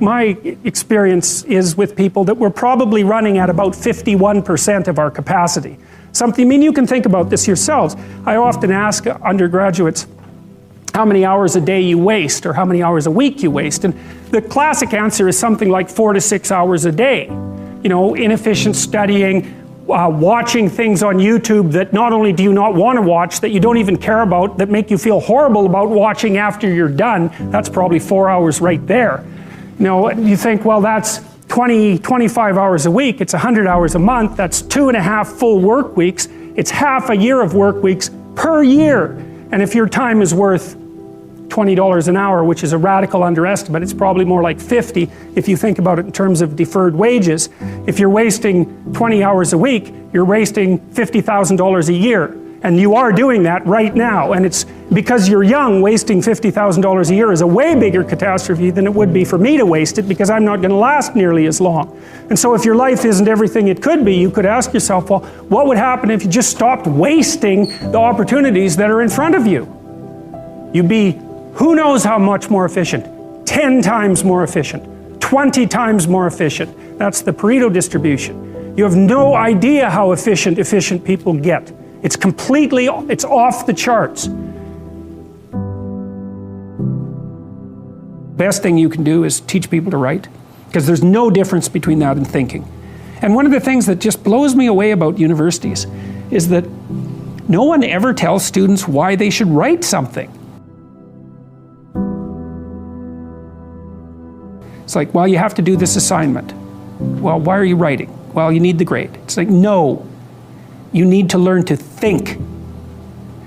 my experience is with people that we're probably running at about 51% of our capacity. Something, I mean, you can think about this yourselves. I often ask undergraduates how many hours a day you waste or how many hours a week you waste, and the classic answer is something like 4 to 6 hours a day. You know, inefficient studying, watching things on YouTube that not only do you not want to watch, that you don't even care about, that make you feel horrible about watching after you're done. That's probably 4 hours right there. You know, you think, well, that's 25 hours a week, it's 100 hours a month, that's 2.5 full work weeks, it's half a year of work weeks per year. And if your time is worth $20 an hour, which is a radical underestimate, it's probably more like 50 if you think about it in terms of deferred wages. If you're wasting 20 hours a week, you're wasting $50,000 a year. And you are doing that right now. And it's because you're young, wasting $50,000 a year is a way bigger catastrophe than it would be for me to waste it, because I'm not going to last nearly as long. And so if your life isn't everything it could be, you could ask yourself, well, what would happen if you just stopped wasting the opportunities that are in front of you? You'd be who knows how much more efficient? 10 times more efficient, 20 times more efficient. That's the Pareto distribution. You have no idea how efficient people get. It's completely, it's off the charts. Best thing you can do is teach people to write, because there's no difference between that and thinking. And one of the things that just blows me away about universities is that no one ever tells students why they should write something. It's like, well, you have to do this assignment. Well, why are you writing? Well, you need the grade. It's like, no. You need to learn to think,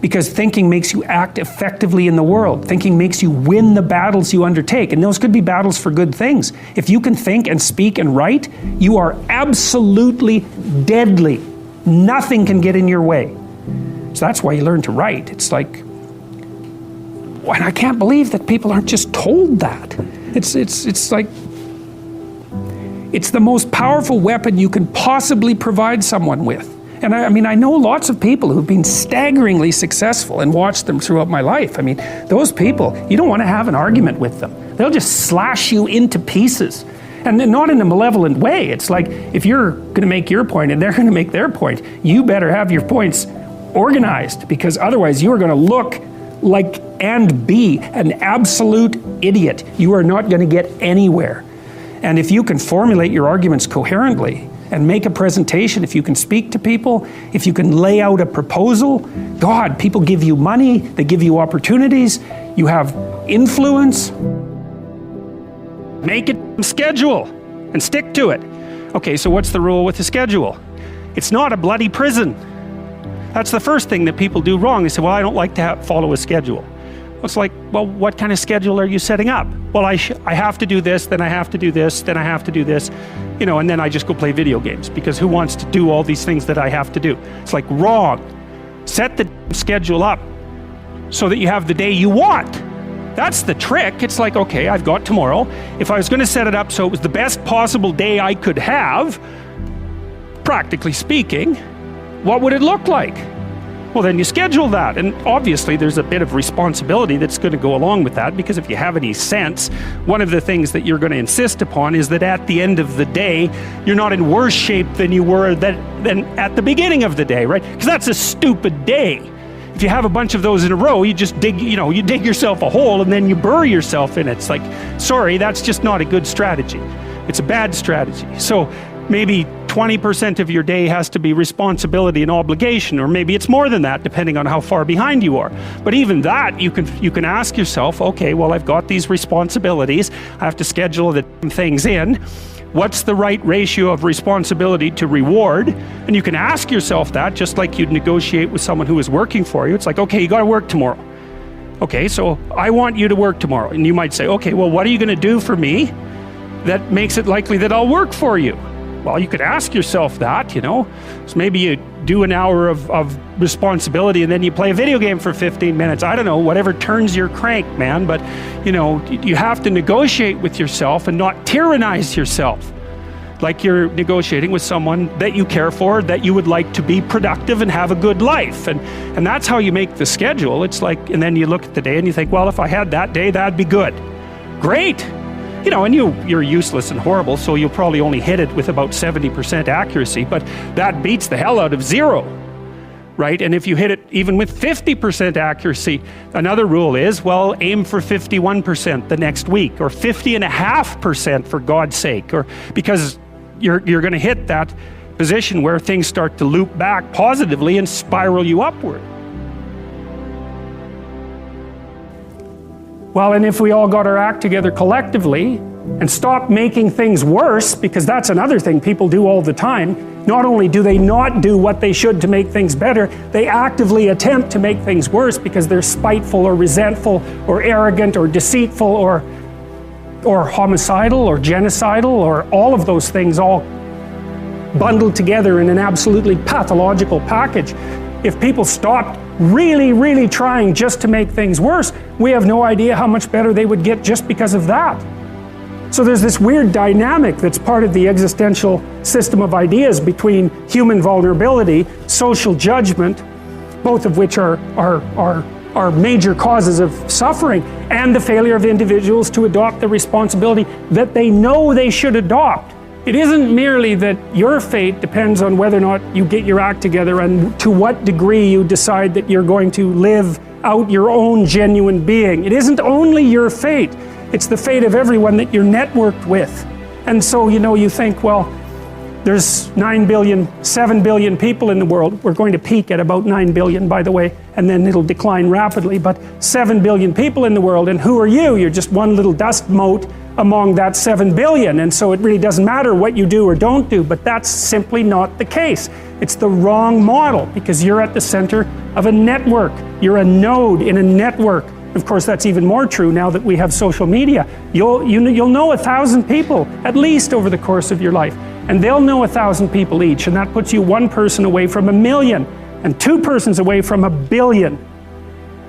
because thinking makes you act effectively in the world. Thinking makes you win the battles you undertake, and those could be battles for good things. If you can think and speak and write, you are absolutely deadly. Nothing can get in your way. So that's why you learn to write. It's like, and I can't believe that people aren't just told that. It's like, it's the most powerful weapon you can possibly provide someone with. And I mean, I know lots of people who've been staggeringly successful and watched them throughout my life. I mean, those people, you don't want to have an argument with them. They'll just slash you into pieces. And not in a malevolent way. It's like, if you're going to make your point and they're going to make their point, you better have your points organized, because otherwise you are going to look like and be an absolute idiot. You are not going to get anywhere. And if you can formulate your arguments coherently and make a presentation, if you can speak to people, if you can lay out a proposal, God, people give you money, they give you opportunities, you have influence. Make it schedule and stick to it. Okay, so what's the rule with the schedule? It's not a bloody prison. That's the first thing that people do wrong. They say, well, I don't like to follow a schedule. It's like, well, what kind of schedule are you setting up? Well, I have to do this, then I have to do this, then I have to do this, you know, and then I just go play video games, because who wants to do all these things that I have to do? It's like, wrong. Set the schedule up so that you have the day you want. That's the trick. It's like, okay, I've got tomorrow. If I was going to set it up so it was the best possible day I could have, practically speaking, what would it look like? Well, then you schedule that, and obviously there's a bit of responsibility that's going to go along with that, because if you have any sense, one of the things that you're going to insist upon is that at the end of the day, you're not in worse shape than you were than at the beginning of the day, right? Because that's a stupid day. If you have a bunch of those in a row, you just dig, you know, you dig yourself a hole and then you bury yourself in it. It's like, sorry, that's just not a good strategy. It's a bad strategy. So maybe 20% of your day has to be responsibility and obligation, or maybe it's more than that, depending on how far behind you are. But even that, you can ask yourself, okay, well, I've got these responsibilities, I have to schedule the things in. What's the right ratio of responsibility to reward? And you can ask yourself that, just like you'd negotiate with someone who is working for you. It's like, okay, you got to work tomorrow. Okay, so I want you to work tomorrow. And you might say, okay, well, what are you going to do for me that makes it likely that I'll work for you? Well, you could ask yourself that, you know. So maybe you do an hour of responsibility and then you play a video game for 15 minutes. I don't know, whatever turns your crank, man. But, you know, you have to negotiate with yourself and not tyrannize yourself. Like you're negotiating with someone that you care for, that you would like to be productive and have a good life. And that's how you make the schedule. It's like, and then you look at the day and you think, well, if I had that day, that'd be good. Great. you know, and you're useless and horrible, so you'll probably only hit it with about 70% accuracy, but that beats the hell out of 0. Right? And if you hit it even with 50% accuracy, another rule is, well, aim for 51% the next week, or 50.5% for God's sake, or because you're going to hit that position where things start to loop back positively and spiral you upward. Well, and if we all got our act together collectively and stop making things worse, because that's another thing people do all the time. Not only do they not do what they should to make things better, they actively attempt to make things worse because they're spiteful or resentful or arrogant or deceitful or homicidal or genocidal, or all of those things all bundled together in an absolutely pathological package. If people stopped really trying just to make things worse, we have no idea how much better they would get just because of that. So there's this weird dynamic that's part of the existential system of ideas between human vulnerability, social judgment, both of which are major causes of suffering, and the failure of individuals to adopt the responsibility that they know they should adopt. It isn't merely that your fate depends on whether or not you get your act together and to what degree you decide that you're going to live out your own genuine being. It isn't only your fate. It's the fate of everyone that you're networked with. And so, you know, you think, well, there's 7 billion people in the world. We're going to peak at about 9 billion, by the way, and then it'll decline rapidly, but 7 billion people in the world, and who are you? You're just one little dust mote among that 7 billion, and so it really doesn't matter what you do or don't do, but that's simply not the case. It's the wrong model, because you're at the center of a network. You're a node in a network. Of course, that's even more true now that we have social media. You'll know 1,000 people, at least over the course of your life. And they'll know 1,000 people each, and that puts you one person away from 1 million, and 2 persons away from 1 billion.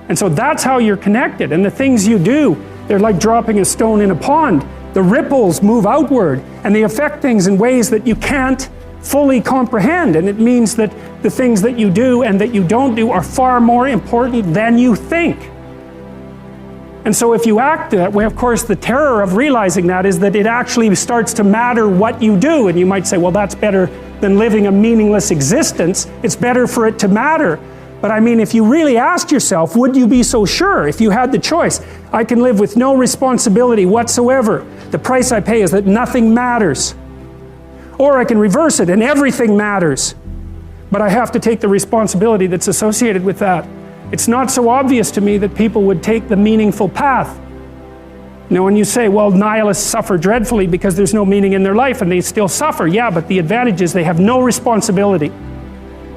And so that's how you're connected, and the things you do, they're like dropping a stone in a pond. The ripples move outward, and they affect things in ways that you can't fully comprehend, and it means that the things that you do and that you don't do are far more important than you think. And so if you act that way, of course, the terror of realizing that is that it actually starts to matter what you do. And you might say, well, that's better than living a meaningless existence. It's better for it to matter. But I mean, if you really asked yourself, would you be so sure if you had the choice? I can live with no responsibility whatsoever. The price I pay is that nothing matters. Or I can reverse it and everything matters. But I have to take the responsibility that's associated with that. It's not so obvious to me that people would take the meaningful path. You know, when you say, well, nihilists suffer dreadfully because there's no meaning in their life, and they still suffer. Yeah, but the advantage is they have no responsibility.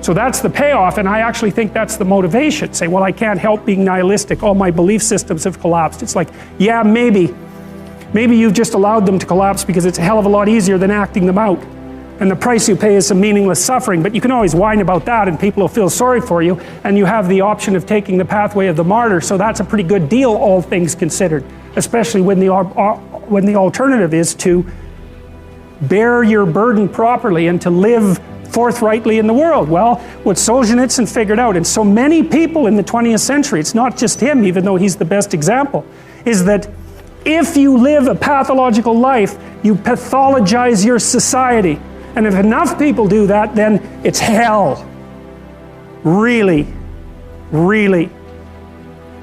So that's the payoff, and I actually think that's the motivation. Say, well, I can't help being nihilistic. All my belief systems have collapsed. It's like, yeah, maybe. Maybe you've just allowed them to collapse because it's a hell of a lot easier than acting them out. And the price you pay is some meaningless suffering, but you can always whine about that and people will feel sorry for you, and you have the option of taking the pathway of the martyr, so that's a pretty good deal, all things considered, especially when the alternative is to bear your burden properly and to live forthrightly in the world. Well, what Solzhenitsyn figured out, and so many people in the 20th century, it's not just him, even though he's the best example, is that if you live a pathological life, you pathologize your society. And if enough people do that, then it's hell. Really, really.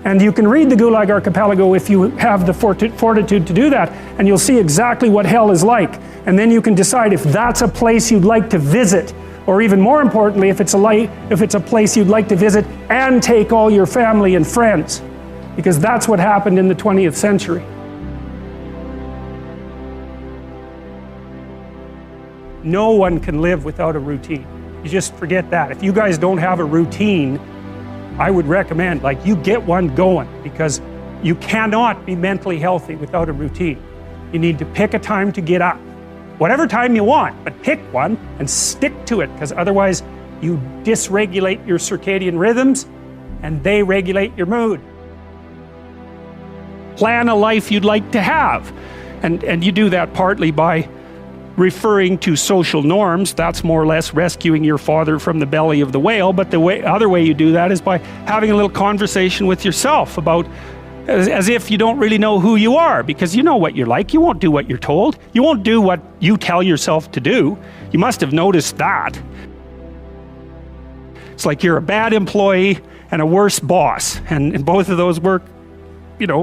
And you can read the Gulag Archipelago if you have the fortitude to do that, and you'll see exactly what hell is like. And then you can decide if that's a place you'd like to visit, or even more importantly, if it's a place you'd like to visit and take all your family and friends. Because that's what happened in the 20th century. No one can live without a routine. You just forget that. If you guys don't have a routine, I would recommend, like, you get one going, because you cannot be mentally healthy without a routine. You need to pick a time to get up. Whatever time you want, but pick one and stick to it, because otherwise you dysregulate your circadian rhythms and they regulate your mood. Plan a life you'd like to have. And you do that partly by referring to social norms. That's more or less rescuing your father from the belly of the whale, but the other way you do that is by having a little conversation with yourself about as if you don't really know who you are, because you know what you're like. You won't do what you're told. You won't do what you tell yourself to do. You must have noticed that. It's like you're a bad employee and a worse boss, and both of those work,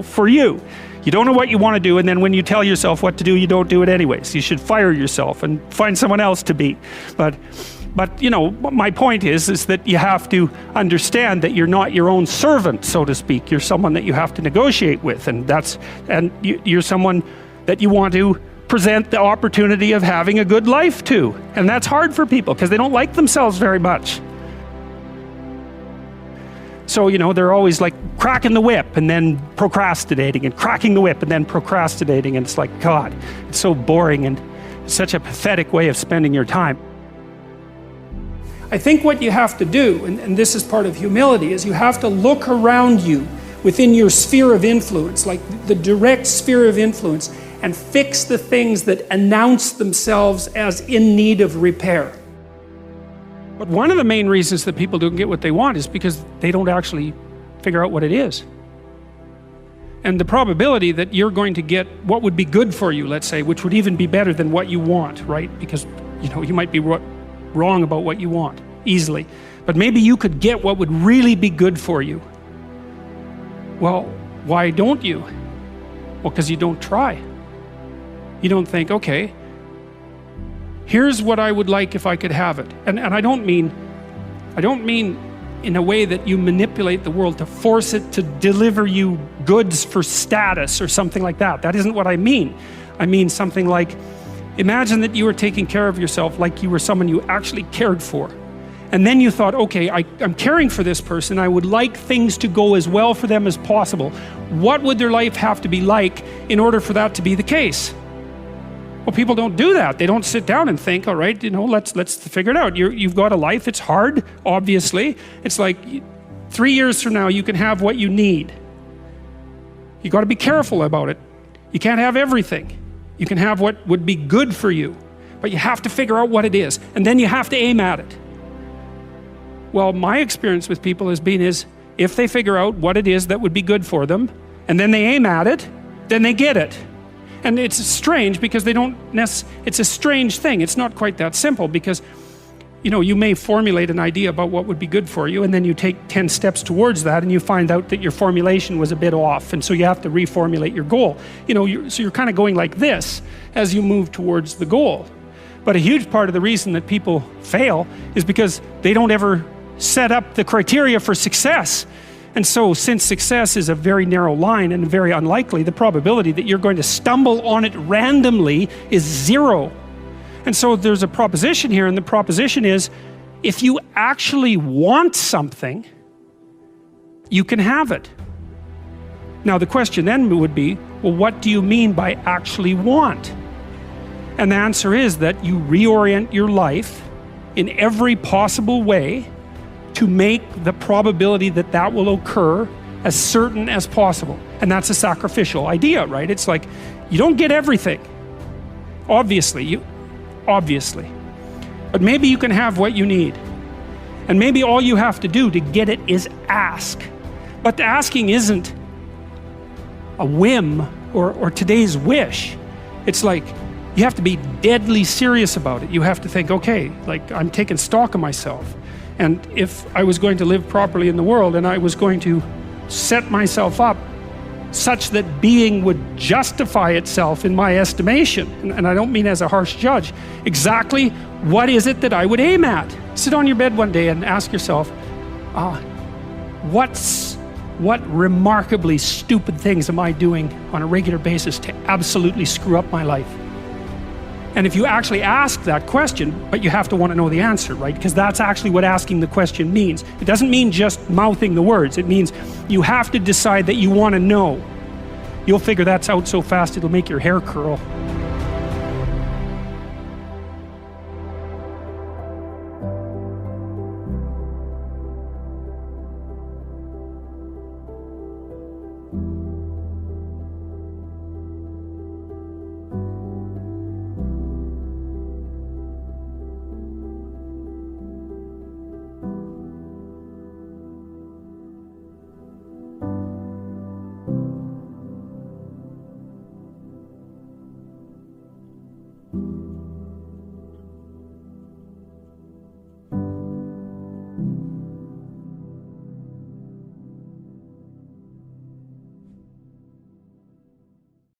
for you. You don't know what you want to do, and then when you tell yourself what to do, you don't do it anyways. You should fire yourself and find someone else to be. But my point is that you have to understand that you're not your own servant, so to speak. You're someone that you have to negotiate with, and you're someone that you want to present the opportunity of having a good life to. And that's hard for people because they don't like themselves very much. So, they're always like cracking the whip and then procrastinating, and cracking the whip and then procrastinating. And it's like, God, it's so boring and such a pathetic way of spending your time. I think what you have to do, and this is part of humility, is you have to look around you within your sphere of influence, like the direct sphere of influence, and fix the things that announce themselves as in need of repair. But one of the main reasons that people don't get what they want is because they don't actually figure out what it is. And the probability that you're going to get what would be good for you, let's say, which would even be better than what you want, right? Because, you might be wrong about what you want, easily. But maybe you could get what would really be good for you. Well, why don't you? Well, because you don't try. You don't think, okay, here's what I would like if I could have it. And I don't mean in a way that you manipulate the world to force it to deliver you goods for status or something like that. That isn't what I mean. I mean something like, imagine that you were taking care of yourself like you were someone you actually cared for. And then you thought, okay, I'm caring for this person. I would like things to go as well for them as possible. What would their life have to be like in order for that to be the case? Well, people don't do that. They don't sit down and think, all right, let's figure it out. You've got a life. It's hard, obviously. It's like 3 years from now, you can have what you need. You got to be careful about it. You can't have everything. You can have what would be good for you, but you have to figure out what it is, and then you have to aim at it. Well, my experience with people has been if they figure out what it is that would be good for them, and then they aim at it, then they get it. And it's strange because it's a strange thing. It's not quite that simple because, you may formulate an idea about what would be good for you, and then you take 10 steps towards that, and you find out that your formulation was a bit off, and so you have to reformulate your goal. So you're kind of going like this as you move towards the goal. But a huge part of the reason that people fail is because they don't ever set up the criteria for success. And so, since success is a very narrow line and very unlikely, the probability that you're going to stumble on it randomly is 0. And so there's a proposition here, and the proposition is, if you actually want something, you can have it. Now the question then would be, well, what do you mean by actually want? And the answer is that you reorient your life in every possible way to make the probability that that will occur as certain as possible. And that's a sacrificial idea, right? It's like, you don't get everything. Obviously. But maybe you can have what you need. And maybe all you have to do to get it is ask. But the asking isn't a whim or today's wish. It's like, you have to be deadly serious about it. You have to think, okay, like, I'm taking stock of myself. And if I was going to live properly in the world, and I was going to set myself up such that being would justify itself in my estimation, and I don't mean as a harsh judge, exactly what is it that I would aim at? Sit on your bed one day and ask yourself, what remarkably stupid things am I doing on a regular basis to absolutely screw up my life? And if you actually ask that question, but you have to want to know the answer, right? Because that's actually what asking the question means. It doesn't mean just mouthing the words. It means you have to decide that you want to know. You'll figure that's out so fast it'll make your hair curl.